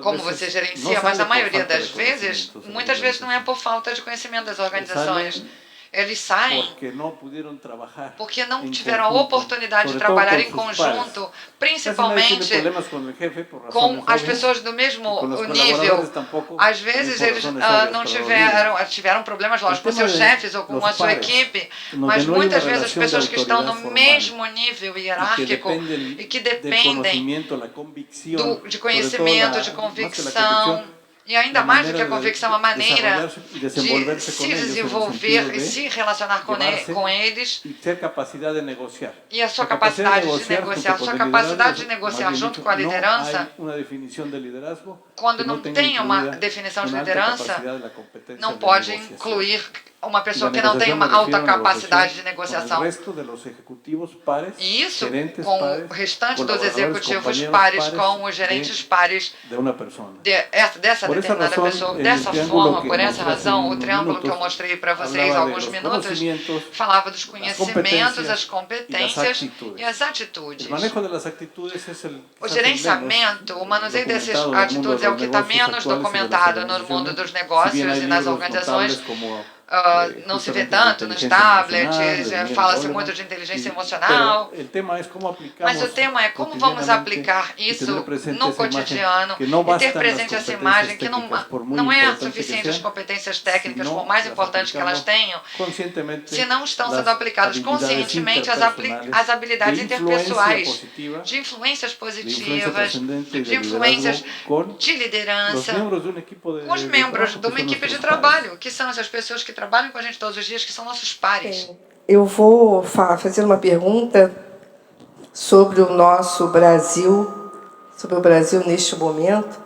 como você gerencia, mas a maioria das vezes, muitas vezes não é por falta de conhecimento das organizações. Eles saem porque não tiveram a oportunidade de trabalhar em conjunto, principalmente com as pessoas do mesmo nível. Às vezes eles não tiveram problemas, lógico, com seus chefes ou com a sua equipe, mas muitas vezes as pessoas que estão no mesmo nível hierárquico e que dependem de conhecimento, de convicção, e ainda mais do que a convicção, a maneira de se desenvolver e se relacionar com eles e a sua capacidade de negociar. A sua capacidade de negociar junto com a liderança, quando não tem uma definição de liderança, não pode incluir uma pessoa que não tem uma alta capacidade de negociação. E isso com o restante dos executivos pares, com os gerentes pares dessa determinada pessoa. Dessa forma, por essa razão, o triângulo que eu mostrei para vocês há alguns minutos falava dos conhecimentos, as competências e as atitudes. O gerenciamento, o manuseio dessas atitudes é o que está menos documentado no mundo dos negócios e nas organizações. Não se vê tanto nos tablets, fala-se muito de inteligência emocional, mas o tema é como vamos aplicar isso no cotidiano e ter presente essa imagem que não é suficiente as competências técnicas, por mais importantes que elas tenham, se não estão sendo aplicadas conscientemente as habilidades interpessoais, de influências positivas, de influências de liderança, com os membros de uma equipe de trabalho, que são essas pessoas que trabalham com a gente todos os dias, que são nossos pares. Eu vou fazer uma pergunta sobre o nosso Brasil, sobre o Brasil neste momento.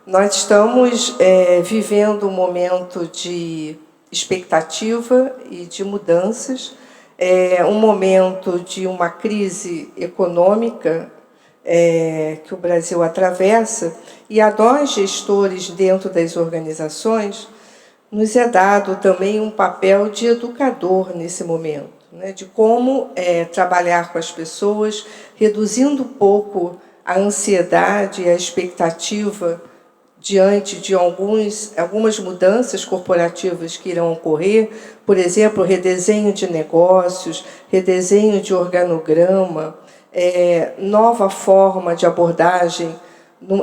Nós estamos vivendo um momento de expectativa e de mudanças, um momento de uma crise econômica que o Brasil atravessa, e a nós, gestores dentro das organizações, nos é dado também um papel de educador nesse momento, né, de como trabalhar com as pessoas, reduzindo um pouco a ansiedade e a expectativa diante de algumas mudanças corporativas que irão ocorrer, por exemplo, redesenho de negócios, redesenho de organograma, nova forma de abordagem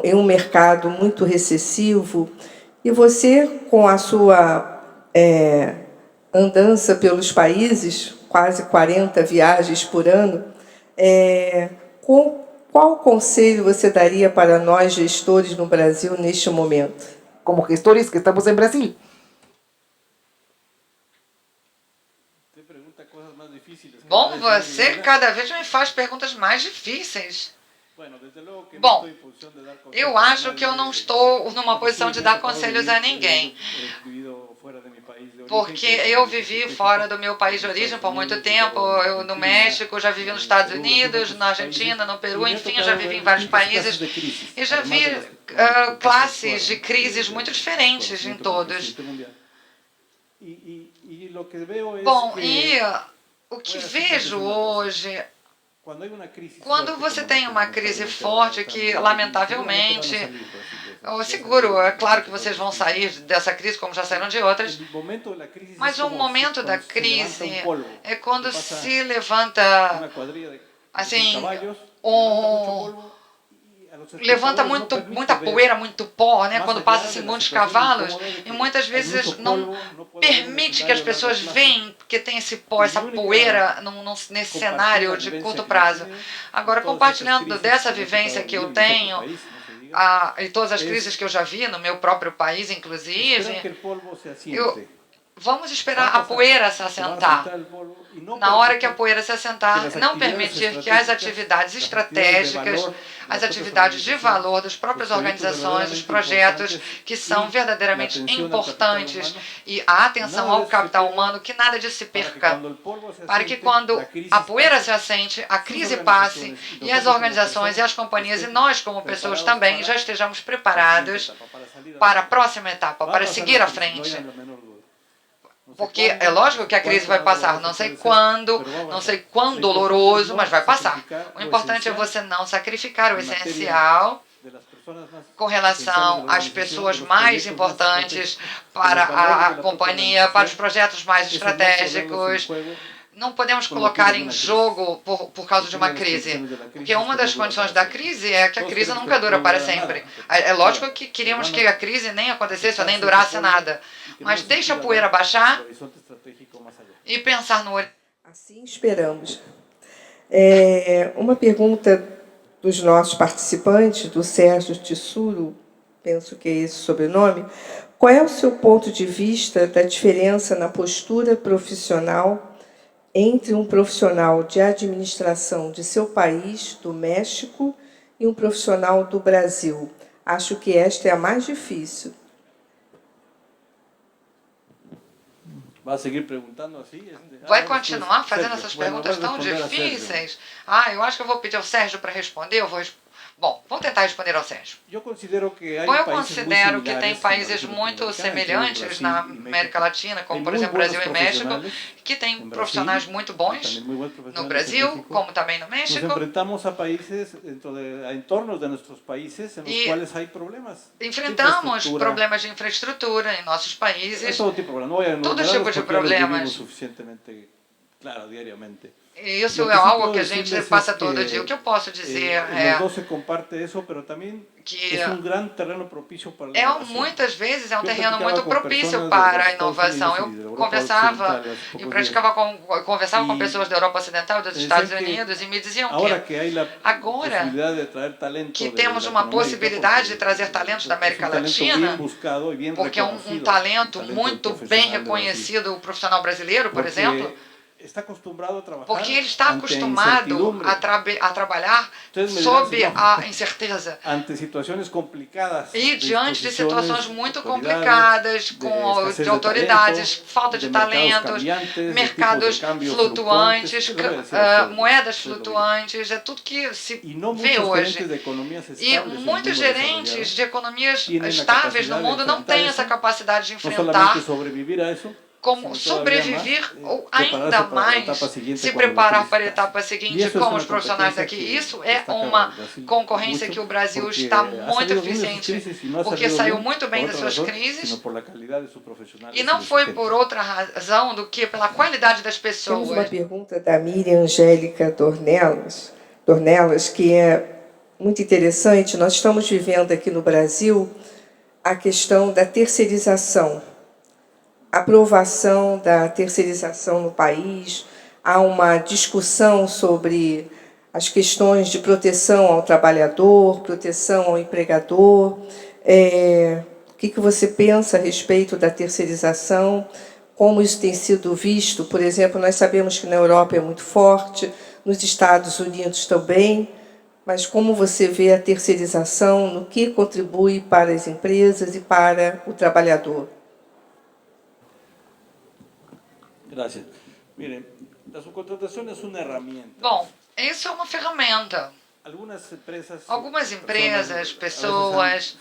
em um mercado muito recessivo. E você, com a andança pelos países, quase 40 viagens por ano, qual conselho você daria para nós, gestores no Brasil, neste momento? Como gestores que estamos em Brasil. Bom, você cada vez me faz perguntas mais difíceis. Bom, eu acho que eu não estou numa posição de dar conselhos a ninguém, porque eu vivi fora do meu país de origem por muito tempo. Eu no México, já vivi nos Estados Unidos, na Argentina, no Peru, enfim, eu já vivi em vários países e já vi classes de crises muito diferentes em todos. Bom, e o que vejo hoje, quando você tem uma crise forte que, lamentavelmente, eu seguro, é claro que vocês vão sair dessa crise como já saíram de outras, mas o momento da crise é quando se levanta, assim, levanta muita poeira, muito pó, né? Quando passa assim, muitos cavalos, e muitas vezes não permite que as pessoas vejam que tem esse pó, essa poeira nesse cenário de curto prazo. Agora, compartilhando dessa vivência que eu tenho, e todas as crises que eu já vi no meu próprio país, inclusive, vamos esperar a poeira se assentar. Na hora que a poeira se assentar, não permitir que as atividades estratégicas, as atividades de valor das próprias organizações, os projetos que são verdadeiramente importantes e a atenção ao capital humano, que nada disso se perca, para que quando a poeira se assente, a crise passe e as organizações e as companhias e nós como pessoas também já estejamos preparados para a próxima etapa, para seguir à frente. Porque é lógico que a crise vai passar, não sei quando, não sei quão doloroso, mas vai passar. O importante é você não sacrificar o essencial com relação às pessoas mais importantes para a companhia, para os projetos mais estratégicos. Não podemos colocar em jogo por causa de uma crise, porque uma das condições da crise é que a crise nunca dura para sempre. É lógico que queríamos que a crise nem acontecesse ou nem durasse nada, mas deixa a poeira baixar e pensar no horizonte. Assim esperamos. Uma pergunta dos nossos participantes, do Sérgio Tissuro, penso que é esse o sobrenome. Qual é o seu ponto de vista da diferença na postura profissional entre um profissional de administração de seu país, do México, e um profissional do Brasil? Acho que esta é a mais difícil. Vai seguir perguntando assim? Vai continuar fazendo essas perguntas tão difíceis? Eu acho que eu vou pedir ao Sérgio para responder. Bom, vamos tentar responder ao Sérgio. Eu considero que tem países muito semelhantes na América Latina, como por exemplo Brasil e México, que têm profissionais muito bons no Brasil, como também no México. Nos enfrentamos a países em torno de nossos países, nos quais há problemas. Enfrentamos problemas de infraestrutura em nossos países. Todo tipo de problemas. Isso é algo que a gente passa todo dia. O que eu posso dizer é que muitas vezes é um terreno muito propício para a inovação. Eu conversava com pessoas da Europa Ocidental, dos Estados Unidos, e me diziam que agora que temos uma possibilidade de trazer talentos da América Latina, porque é um talento muito bem reconhecido, o profissional brasileiro, por exemplo, porque ele está acostumado a trabalhar sob a incerteza e diante de situações muito complicadas, de autoridades, falta de talentos, mercados flutuantes, moedas flutuantes, é tudo que se vê hoje. E muitos gerentes de economias estáveis no mundo não têm essa capacidade de enfrentar como sobreviver ou ainda mais se preparar para a etapa seguinte como os profissionais daqui. Isso é uma concorrência que o Brasil está muito eficiente, porque saiu muito bem das suas crises e não foi por outra razão do que pela qualidade das pessoas. Temos uma pergunta da Miriam Angélica Dornelas, que é muito interessante. Nós estamos vivendo aqui no Brasil a questão da terceirização. aprovação da terceirização no país, há uma discussão sobre as questões de proteção ao trabalhador, proteção ao empregador. O que você pensa a respeito da terceirização? Como isso tem sido visto? Por exemplo, nós sabemos que na Europa é muito forte, nos Estados Unidos também, mas como você vê a terceirização, no que contribui para as empresas e para o trabalhador? Gracias. Miren, la subcontratación es una herramienta. Bom, isso é uma ferramenta. Algumas empresas, pessoas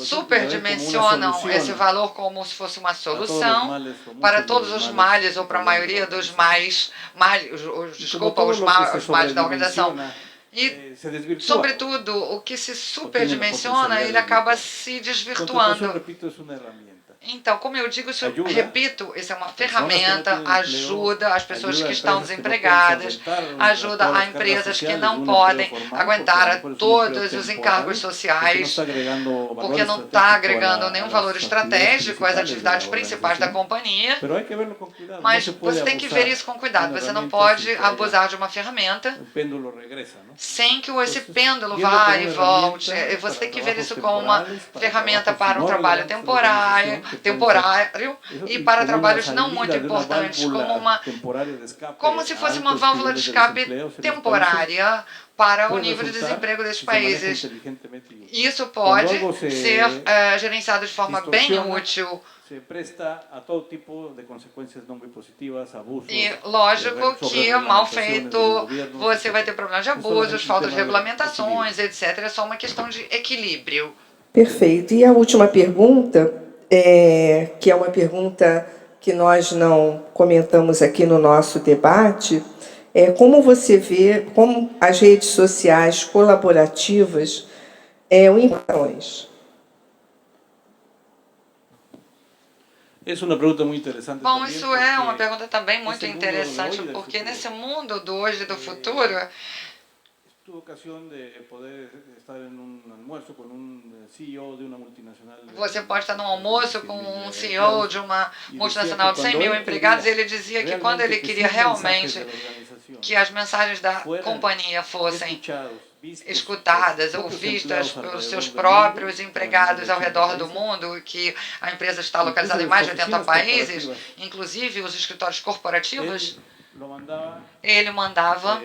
superdimensionam esse valor como se fosse uma solução para todos os males ou para a maioria dos males da organização. E, sobretudo, o que se superdimensiona, ele acaba se desvirtuando. Então, como eu digo, repito, isso é uma ferramenta, ajuda as pessoas que estão desempregadas, ajuda a empresas que não podem aguentar todos os encargos sociais, porque não está agregando nenhum valor estratégico às atividades principais da companhia. Mas você tem que ver isso com cuidado. Você não pode abusar de uma ferramenta sem que esse pêndulo vá e volte. Você tem que ver isso como uma ferramenta para um trabalho temporário e para trabalhos não muito importantes, como se fosse uma válvula de escape temporária para o nível de desemprego desses países. Isso pode ser gerenciado de forma bem útil. Se presta a todo tipo de consequências não muito positivas, abusos. E lógico que mal feito, você vai ter problemas de abusos, falta de regulamentações, etc. É só uma questão de equilíbrio. Perfeito. E a última pergunta, que é uma pergunta que nós não comentamos aqui no nosso debate, é como você vê como as redes sociais colaborativas importantes. Bom, isso é uma pergunta também muito interessante, porque nesse mundo do hoje e do futuro, você pode estar num almoço com um CEO de uma multinacional de 100 mil empregados e ele dizia que quando ele queria realmente que as mensagens da companhia fossem escutadas ou vistas pelos seus próprios empregados ao redor do mundo, que a empresa está localizada em mais de 80 países, inclusive os escritórios corporativos, ele mandava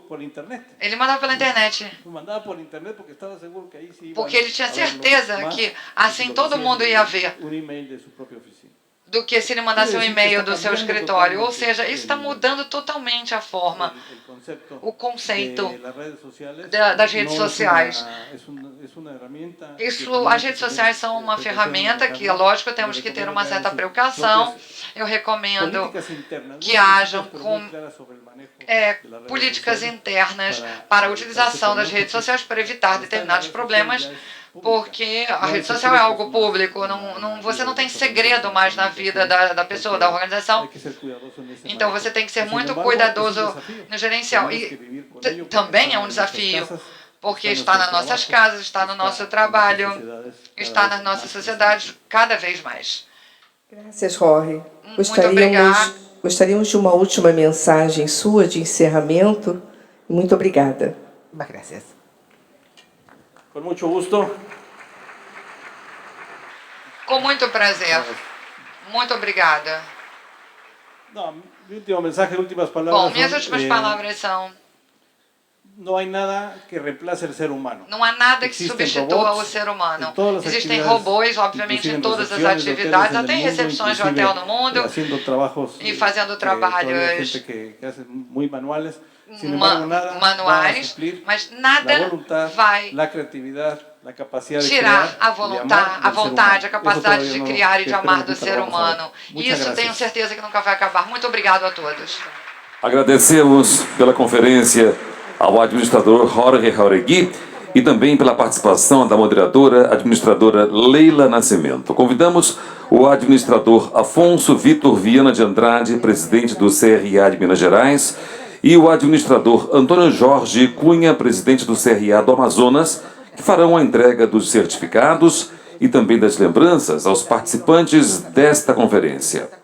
por internet. Ele mandava pela internet. Porque ele tinha certeza que assim todo mundo ia ver do que se ele mandasse um e-mail do seu escritório. Ou seja, isso está mudando totalmente a forma, o conceito das redes sociais. As redes sociais são uma ferramenta que, é lógico, temos que ter uma certa precaução. Eu recomendo que hajam políticas internas para a utilização das redes sociais para evitar determinados problemas, porque a rede social é algo público, você não tem segredo mais na vida da pessoa, da organização. Então você tem que ser muito cuidadoso no gerencial. E também é um desafio, porque está nas nossas casas, está no nosso trabalho, está nas nossas sociedades cada vez mais. Graças, Jorge. Muito obrigada. Gostaríamos de uma última mensagem sua de encerramento. Muito obrigada. Gracias. Com muito gosto. Com muito prazer. Muito obrigada. Não, minha última mensagem, últimas palavras. Bom, minhas últimas palavras são: não há nada que reemplace o ser humano. Não há nada que substitua o ser humano. Existem robôs, obviamente, em todas as atividades, até em recepções de hotel no mundo, e fazendo trabalhos manuais, mas nada vai tirar a vontade, a capacidade de criar e de amar do ser humano. Isso tenho certeza que nunca vai acabar. Muito obrigado a todos. Agradecemos pela conferência ao administrador Jorge Jauregui e também pela participação da moderadora, administradora Leila Nascimento. Convidamos o administrador Afonso Vitor Viana de Andrade, presidente do CRA de Minas Gerais, e o administrador Antônio Jorge Cunha, presidente do CRA do Amazonas, que farão a entrega dos certificados e também das lembranças aos participantes desta conferência.